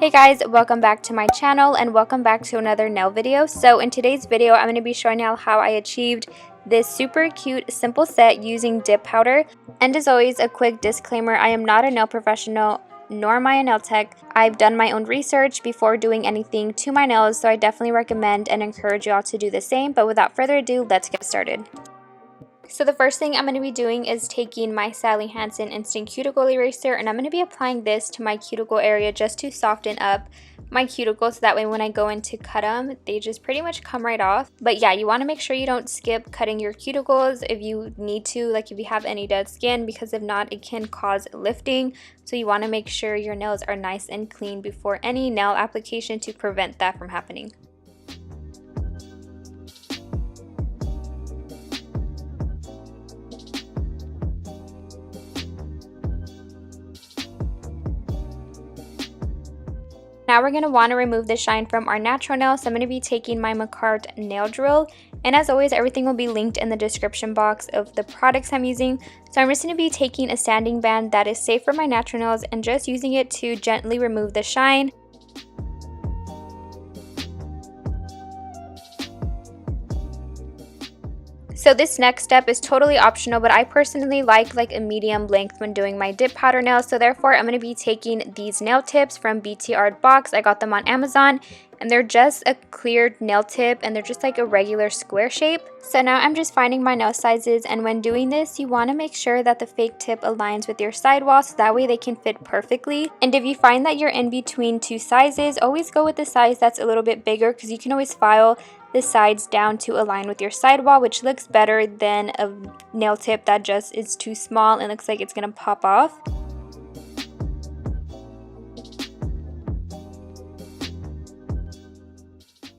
Hey guys, welcome back to my channel and welcome back to another nail video. So in today's video, I'm going to be showing you how I achieved this super cute simple set using dip powder. And as always, a quick disclaimer, I am not a nail professional nor am I a nail tech. I've done my own research before doing anything to my nails, so I definitely recommend and encourage y'all to do the same. But without further ado, let's get started. So the first thing I'm going to be doing is taking my Sally Hansen Instant Cuticle Eraser, and I'm going to be applying this to my cuticle area just to soften up my cuticles, so that way when I go in to cut them, they just pretty much come right off. But yeah, you want to make sure you don't skip cutting your cuticles if you need to, like if you have any dead skin, because if not, it can cause lifting. So you want to make sure your nails are nice and clean before any nail application to prevent that from happening. Now we're going to want to remove the shine from our natural nail, so I'm going to be taking my Makartt nail drill, and as always, everything will be linked in the description box of the products I'm using. So I'm just going to be taking a sanding band that is safe for my natural nails and just using it to gently remove the shine. So this next step is totally optional, but I personally like a medium length when doing my dip powder nails. So therefore, I'm going to be taking these nail tips from BT Art Box. I got them on Amazon, and they're just a cleared nail tip, and they're just like a regular square shape. So now I'm just finding my nail sizes, and when doing this, you want to make sure that the fake tip aligns with your sidewall, so that way they can fit perfectly. And if you find that you're in between two sizes, always go with the size that's a little bit bigger, because you can always file the sides down to align with your sidewall, which looks better than a nail tip that just is too small and looks like it's gonna pop off.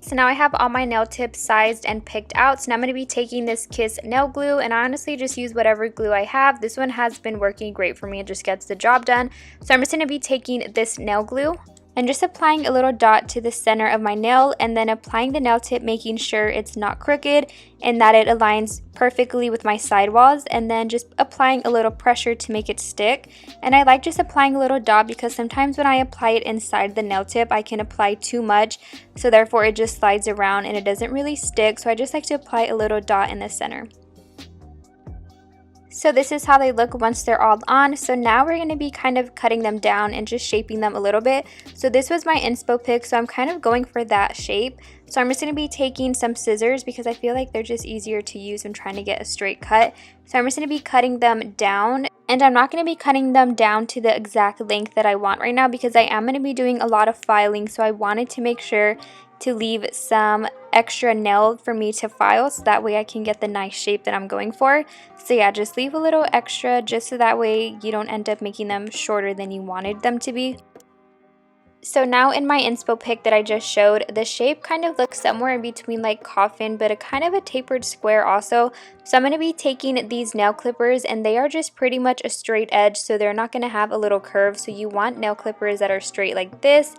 So now I have all my nail tips sized and picked out. So now I'm going to be taking this Kiss nail glue, and I honestly just use whatever glue I have. This one has been working great for me. It just gets the job done. So I'm just going to be taking this nail glue and just applying a little dot to the center of my nail, and then applying the nail tip, making sure it's not crooked and that it aligns perfectly with my sidewalls, and then just applying a little pressure to make it stick. And I like just applying a little dot because sometimes when I apply it inside the nail tip, I can apply too much, so therefore it just slides around and it doesn't really stick. So I just like to apply a little dot in the center. So this is how they look once they're all on. So now we're going to be kind of cutting them down and just shaping them a little bit. So this was my inspo pick, so I'm kind of going for that shape. So I'm just going to be taking some scissors because I feel like they're just easier to use when trying to get a straight cut. So I'm just going to be cutting them down, and I'm not going to be cutting them down to the exact length that I want right now because I am going to be doing a lot of filing. So I wanted to make sure to leave some extra nail for me to file, so that way I can get the nice shape that I'm going for. So yeah, just leave a little extra just so that way you don't end up making them shorter than you wanted them to be. So now in my inspo pic that I just showed, the shape kind of looks somewhere in between like coffin, but a kind of a tapered square also. So I'm going to be taking these nail clippers, and they are just pretty much a straight edge, so they're not going to have a little curve. So you want nail clippers that are straight like this.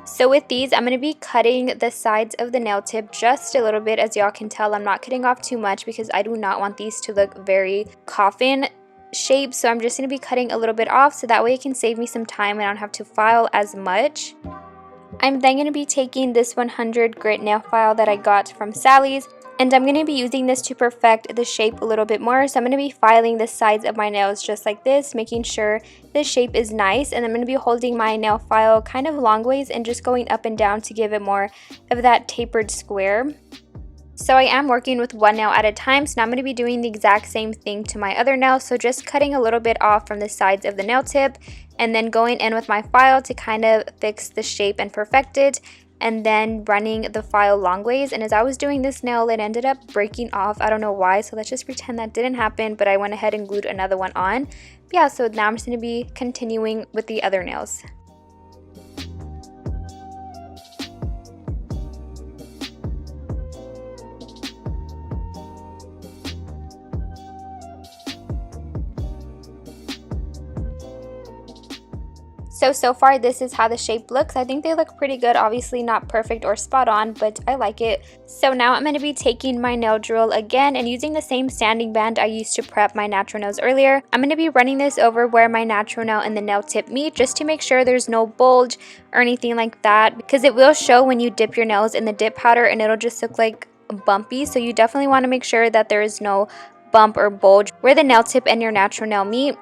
So with these, I'm going to be cutting the sides of the nail tip just a little bit. As y'all can tell, I'm not cutting off too much because I do not want these to look very coffin shape. So I'm just going to be cutting a little bit off, so that way it can save me some time and I don't have to file as much. I'm then going to be taking this 100 grit nail file that I got from Sally's, and I'm going to be using this to perfect the shape a little bit more. So I'm going to be filing the sides of my nails just like this, making sure the shape is nice. And I'm going to be holding my nail file kind of long ways and just going up and down to give it more of that tapered square. So I am working with one nail at a time, so now I'm going to be doing the exact same thing to my other nail. So just cutting a little bit off from the sides of the nail tip, and then going in with my file to kind of fix the shape and perfect it, and then running the file long ways. And as I was doing this nail, it ended up breaking off. I don't know why, so let's just pretend that didn't happen, but I went ahead and glued another one on. But yeah, so now I'm just going to be continuing with the other nails. So So far this is how the shape looks. I think they look pretty good. Obviously not perfect or spot on, but I like it. So now I'm going to be taking my nail drill again and using the same sanding band I used to prep my natural nails earlier. I'm going to be running this over where my natural nail and the nail tip meet, just to make sure there's no bulge or anything like that, because it will show when you dip your nails in the dip powder and it'll just look like bumpy. So you definitely want to make sure that there is no bump or bulge where the nail tip and your natural nail meet.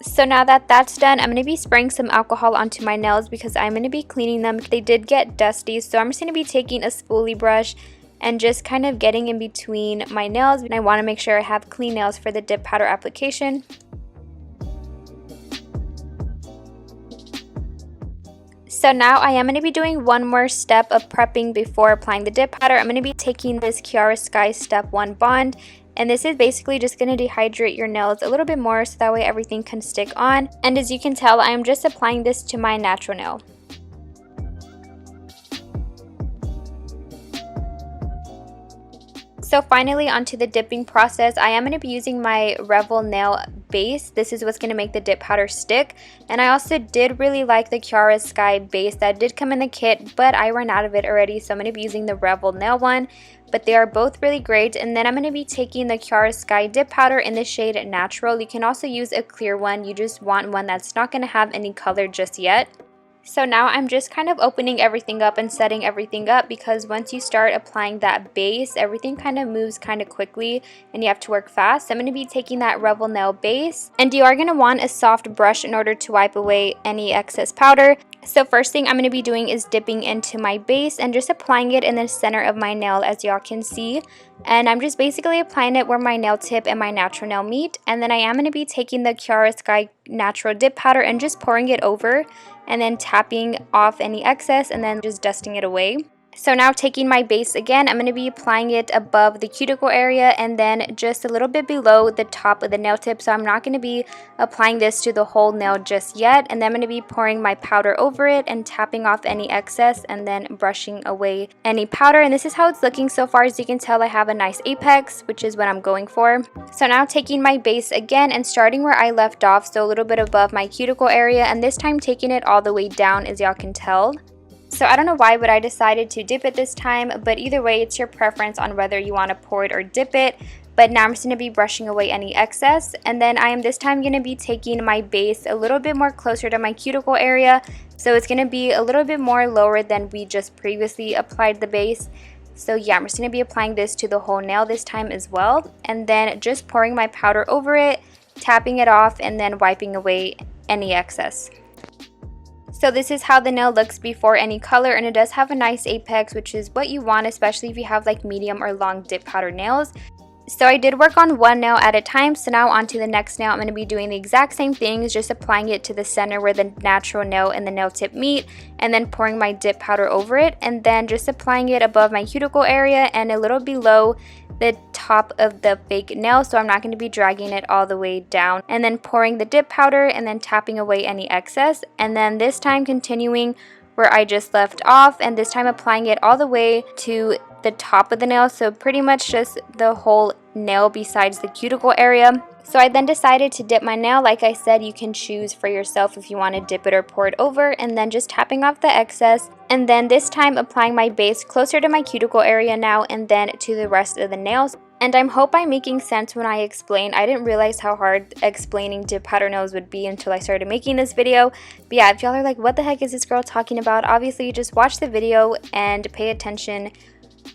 So now that that's done, I'm going to be spraying some alcohol onto my nails because I'm going to be cleaning them. They did get dusty, so I'm just going to be taking a spoolie brush and just kind of getting in between my nails. And I want to make sure I have clean nails for the dip powder application. So now I am going to be doing one more step of prepping before applying the dip powder. I'm going to be taking this Kiara Sky Step 1 Bond. And this is basically just going to dehydrate your nails a little bit more so that way everything can stick on. And as you can tell, I am just applying this to my natural nail. So finally, onto the dipping process. I am going to be using my Revel nail base. This is what's going to make the dip powder stick. And I also did really like the Kiara Sky base that did come in the kit, but I ran out of it already, so I'm going to be using the Revel nail one. But they are both really great. And then I'm going to be taking the Kiara Sky dip powder in the shade Natural. You can also use a clear one. You just want one that's not going to have any color just yet. So now I'm just kind of opening everything up and setting everything up, because once you start applying that base, everything kind of moves kind of quickly and you have to work fast. So I'm going to be taking that Revel nail base, and you are going to want a soft brush in order to wipe away any excess powder. So first thing I'm going to be doing is dipping into my base and just applying it in the center of my nail, as y'all can see. And I'm just basically applying it where my nail tip and my natural nail meet. And then I am going to be taking the Kiara Sky Natural Dip Powder and just pouring it over and then tapping off any excess and then just dusting it away. So now taking my base again, I'm going to be applying it above the cuticle area and then just a little bit below the top of the nail tip. So I'm not going to be applying this to the whole nail just yet. And then I'm going to be pouring my powder over it and tapping off any excess and then brushing away any powder. And this is how it's looking so far. As you can tell, I have a nice apex, which is what I'm going for. So now taking my base again and starting where I left off, so a little bit above my cuticle area, and this time taking it all the way down, as y'all can tell. So I don't know why, but I decided to dip it this time, but either way, it's your preference on whether you want to pour it or dip it. But now I'm just going to be brushing away any excess, and then I am this time going to be taking my base a little bit more closer to my cuticle area. So it's going to be a little bit more lower than we just previously applied the base. So yeah, I'm just going to be applying this to the whole nail this time as well, and then just pouring my powder over it, tapping it off, and then wiping away any excess. So this is how the nail looks before any color, and it does have a nice apex, which is what you want, especially if you have like medium or long dip powder nails. So I did work on one nail at a time, so now on to the next nail. I'm going to be doing the exact same things, just applying it to the center where the natural nail and the nail tip meet, and then pouring my dip powder over it, and then just applying it above my cuticle area and a little below the top of the fake nail, so I'm not going to be dragging it all the way down, and then pouring the dip powder and then tapping away any excess, and then this time continuing where I just left off, and this time applying it all the way to the top of the nail, so pretty much just the whole nail besides the cuticle area. So I then decided to dip my nail. Like I said, you can choose for yourself if you want to dip it or pour it over, and then just tapping off the excess, and then this time applying my base closer to my cuticle area now and then to the rest of the nails. And I hope I'm making sense when I explain. I didn't realize how hard explaining dip powder nails would be until I started making this video. But yeah, if y'all are like, what the heck is this girl talking about? Obviously, just watch the video and pay attention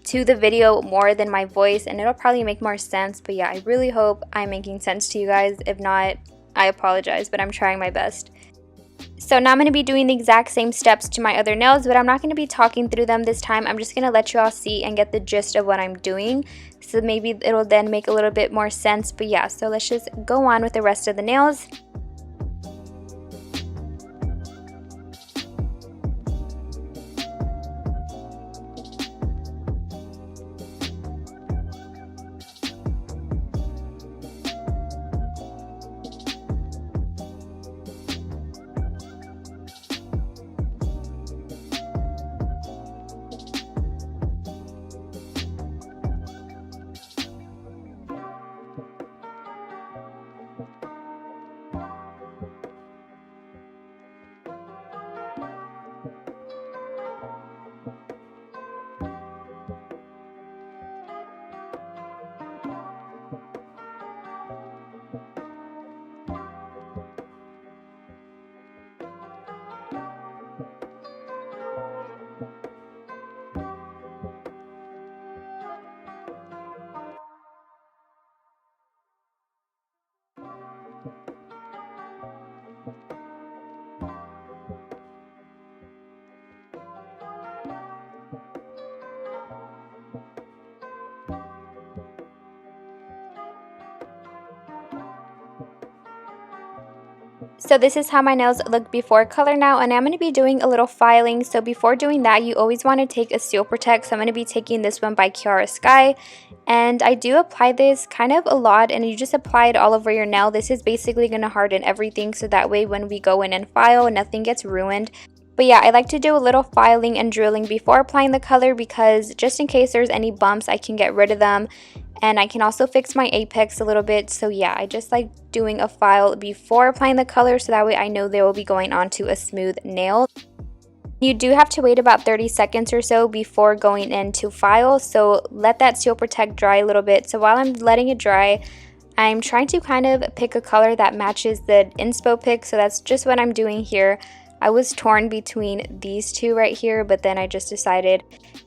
to the video more than my voice, and it'll probably make more sense. But yeah, I really hope I'm making sense to you guys. If not, I apologize, but I'm trying my best. So now I'm going to be doing the exact same steps to my other nails, but I'm not going to be talking through them this time. I'm just going to let you all see and get the gist of what I'm doing. So maybe it'll then make a little bit more sense. But yeah, so let's just go on with the rest of the nails. So this is how my nails look before color now, and I'm going to be doing a little filing. So before doing that, you always want to take a Seal Protect. So I'm going to be taking this one by Kiara Sky, and I do apply this kind of a lot, and you just apply it all over your nail. This is basically going to harden everything, so that way when we go in and file, nothing gets ruined. But yeah, I like to do a little filing and drilling before applying the color, because just in case there's any bumps, I can get rid of them. And I can also fix my apex a little bit. So yeah, I just like doing a file before applying the color, so that way I know they will be going onto a smooth nail. You do have to wait about 30 seconds or so before going in to file, so let that Seal Protect dry a little bit. So while I'm letting it dry, I'm trying to kind of pick a color that matches the inspo pick, so that's just what I'm doing here. I was torn between these two right here, but then I just decided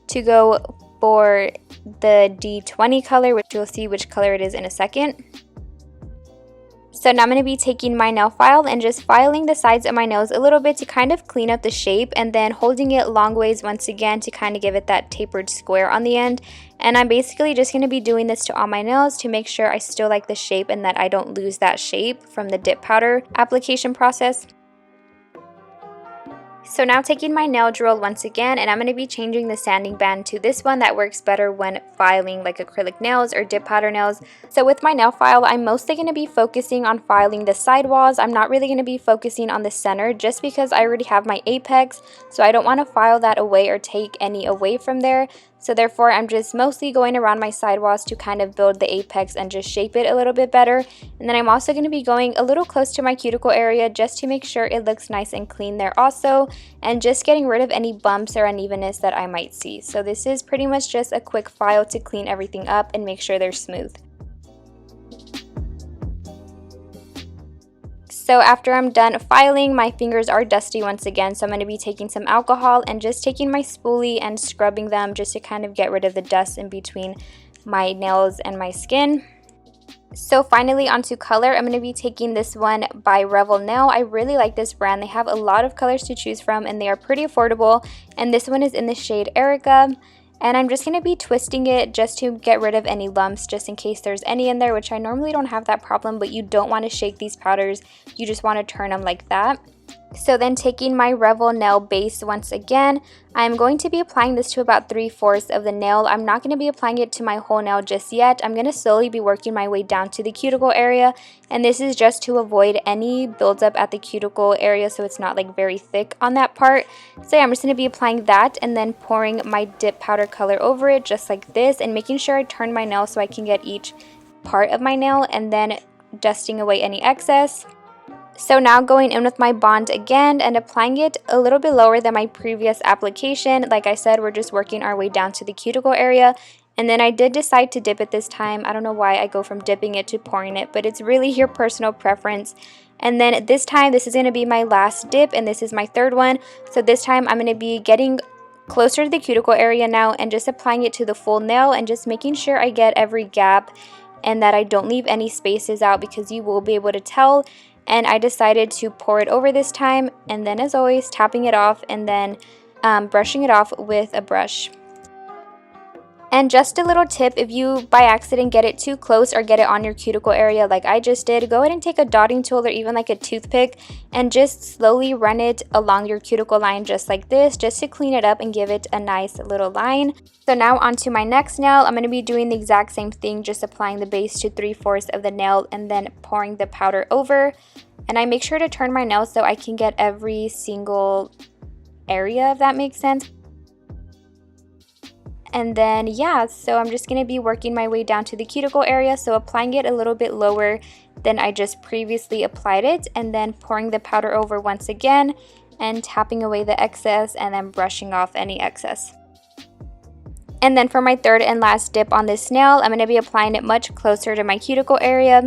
to go for the D20 color, which you'll see which color it is in a second. So now I'm going to be taking my nail file and just filing the sides of my nails a little bit to kind of clean up the shape, and then holding it long ways once again to kind of give it that tapered square on the end. And I'm basically just going to be doing this to all my nails to make sure I still like the shape and that I don't lose that shape from the dip powder application process. So now taking my nail drill once again, and I'm going to be changing the sanding band to this one that works better when filing like acrylic nails or dip powder nails. So with my nail file, I'm mostly going to be focusing on filing the side walls. I'm not really going to be focusing on the center, just because I already have my apex, so I don't want to file that away or take any away from there. So therefore, I'm just mostly going around my side walls to kind of build the apex and just shape it a little bit better. And then I'm also going to be going a little close to my cuticle area just to make sure it looks nice and clean there also, and just getting rid of any bumps or unevenness that I might see. So this is pretty much just a quick file to clean everything up and make sure they're smooth. So after I'm done filing, my fingers are dusty once again, so I'm going to be taking some alcohol and just taking my spoolie and scrubbing them just to kind of get rid of the dust in between my nails and my skin. So finally onto color, I'm going to be taking this one by Revel Nail. I really like this brand. They have a lot of colors to choose from and they are pretty affordable, and this one is in the shade Erica. And I'm just going to be twisting it just to get rid of any lumps, just in case there's any in there, which I normally don't have that problem, but you don't want to shake these powders. You just want to turn them like that. So then taking my Revel nail base once again, I'm going to be applying this to about 3/4 of the nail. I'm not going to be applying it to my whole nail just yet. I'm going to slowly be working my way down to the cuticle area, and this is just to avoid any buildup at the cuticle area, so it's not like very thick on that part. So yeah, I'm just going to be applying that and then pouring my dip powder color over it just like this, and making sure I turn my nail so I can get each part of my nail, and then dusting away any excess. So now going in with my bond again and applying it a little bit lower than my previous application. Like I said, we're just working our way down to the cuticle area. And then I did decide to dip it this time. I don't know why I go from dipping it to pouring it, but it's really your personal preference. And then this time, this is going to be my last dip, and this is my third one. So this time I'm going to be getting closer to the cuticle area now and just applying it to the full nail and just making sure I get every gap and that I don't leave any spaces out, because you will be able to tell. And I decided to pour it over this time, and then as always tapping it off and then brushing it off with a brush. And just a little tip, if you by accident get it too close or get it on your cuticle area like I just did, go ahead and take a dotting tool or even like a toothpick and just slowly run it along your cuticle line just like this, just to clean it up and give it a nice little line. So now onto my next nail, I'm going to be doing the exact same thing, just applying the base to 3/4 of the nail and then pouring the powder over. And I make sure to turn my nail so I can get every single area, if that makes sense. And then yeah, so I'm just going to be working my way down to the cuticle area, so applying it a little bit lower than I just previously applied it, and then pouring the powder over once again and tapping away the excess and then brushing off any excess. And then for my third and last dip on this nail, I'm going to be applying it much closer to my cuticle area.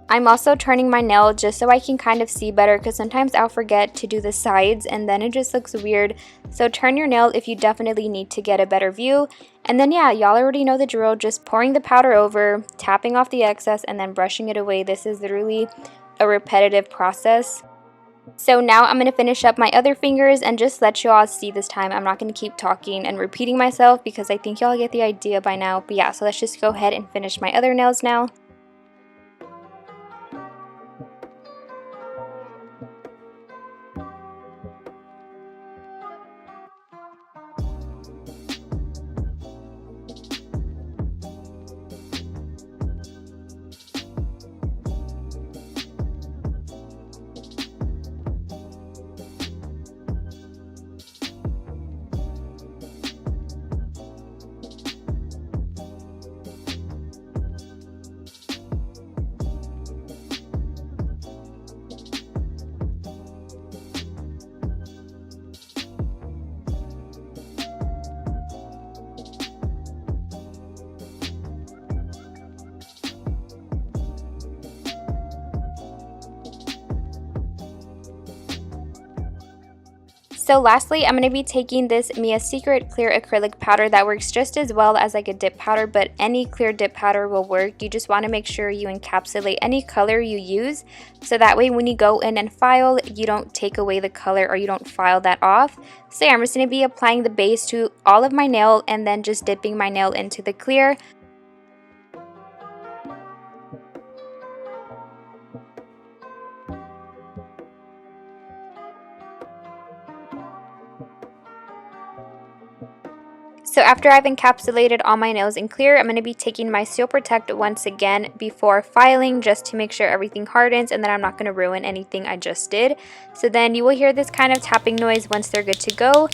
I'm also turning my nail just so I can kind of see better, because sometimes I'll forget to do the sides and then it just looks weird. So turn your nail if you definitely need to get a better view. And then yeah, y'all already know the drill, just pouring the powder over, tapping off the excess, and then brushing it away. This is really a repetitive process. So now I'm going to finish up my other fingers and just let you all see this time. I'm not going to keep talking and repeating myself, because I think y'all get the idea by now. But yeah, so let's just go ahead and finish my other nails now. So lastly, I'm going to be taking this Mia Secret clear acrylic powder that works just as well as like a dip powder, but any clear dip powder will work. You just want to make sure you encapsulate any color you use, so that way when you go in and file, you don't take away the color or you don't file that off. So yeah, I'm just going to be applying the base to all of my nail and then just dipping my nail into the clear. So after I've encapsulated all my nails in clear, I'm going to be taking my Seal Protect once again before filing, just to make sure everything hardens and that I'm not going to ruin anything I just did. So then you will hear this kind of tapping noise once they're good to go.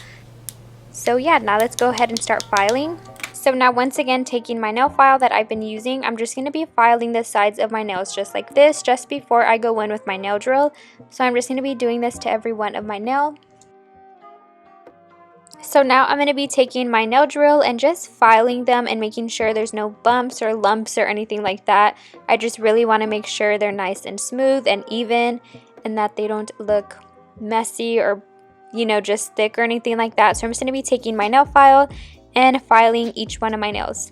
So yeah, now let's go ahead and start filing. So now once again, taking my nail file that I've been using, I'm just going to be filing the sides of my nails just like this, just before I go in with my nail drill. So I'm just going to be doing this to every one of my nails. So now I'm going to be taking my nail drill and just filing them and making sure there's no bumps or lumps or anything like that. I just really want to make sure they're nice and smooth and even, and that they don't look messy or, you know, just thick or anything like that. So I'm just going to be taking my nail file and filing each one of my nails.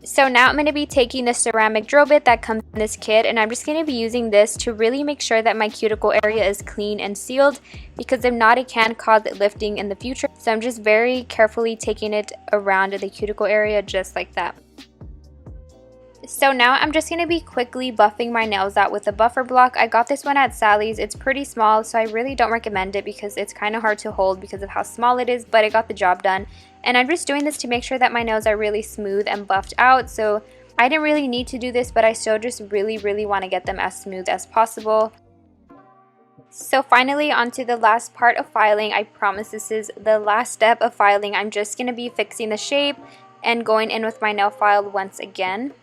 So now I'm going to be taking the ceramic drill bit that comes in this kit, and I'm just going to be using this to really make sure that my cuticle area is clean and sealed, because if not, it can cause lifting in the future. So I'm just very carefully taking it around the cuticle area just like that. So now I'm just going to be quickly buffing my nails out with a buffer block. I got this one at Sally's. It's pretty small, so I really don't recommend it because it's kind of hard to hold because of how small it is, but it got the job done. And I'm just doing this to make sure that my nails are really smooth and buffed out. So I didn't really need to do this, but I still just really want to get them as smooth as possible. So finally, onto the last part of filing. I promise this is the last step of filing. I'm just going to be fixing the shape and going in with my nail file once again,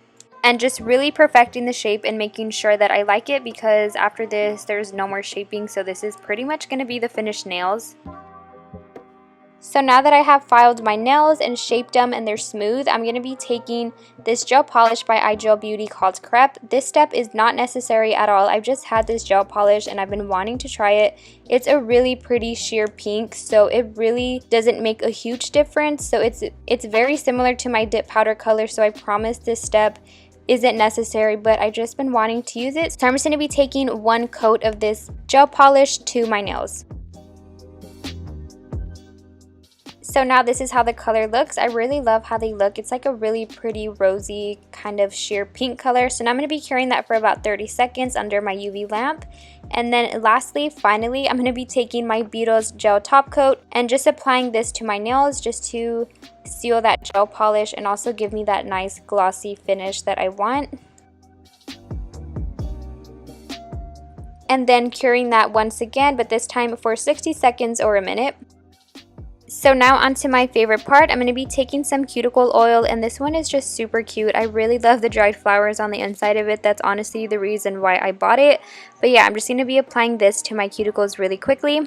and just really perfecting the shape and making sure that I like it, because after this there's no more shaping, so this is pretty much going to be the finished nails. So now that I have filed my nails and shaped them and they're smooth, I'm going to be taking this gel polish by IGel Beauty called Crepe. This step is not necessary at all. I've just had this gel polish and I've been wanting to try it. It's a really pretty sheer pink, so it really doesn't make a huge difference. So it's very similar to my dip powder color, so I promise this step isn't necessary, but I've just been wanting to use it. So I'm just going to be taking one coat of this gel polish to my nails. So now this is how the color looks. I really love how they look. It's like a really pretty rosy kind of sheer pink color. So now I'm going to be curing that for about 30 seconds under my UV lamp. And then lastly, finally, I'm going to be taking my Beeltes gel top coat and just applying this to my nails just to seal that gel polish and also give me that nice glossy finish that I want. And then curing that once again, but this time for 60 seconds or a minute. So now onto my favorite part. I'm going to be taking some cuticle oil, and this one is just super cute. I really love the dried flowers on the inside of it. That's honestly the reason why I bought it. But yeah, I'm just going to be applying this to my cuticles really quickly.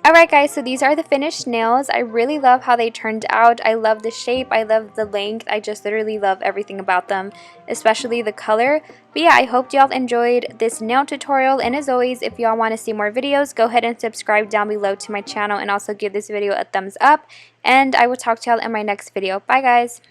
Alright guys, so these are the finished nails. I really love how they turned out. I love the shape, I love the length, I just literally love everything about them, especially the color. But yeah, I hope y'all enjoyed this nail tutorial, and as always, if y'all want to see more videos, go ahead and subscribe down below to my channel and also give this video a thumbs up, and I will talk to y'all in my next video. Bye guys!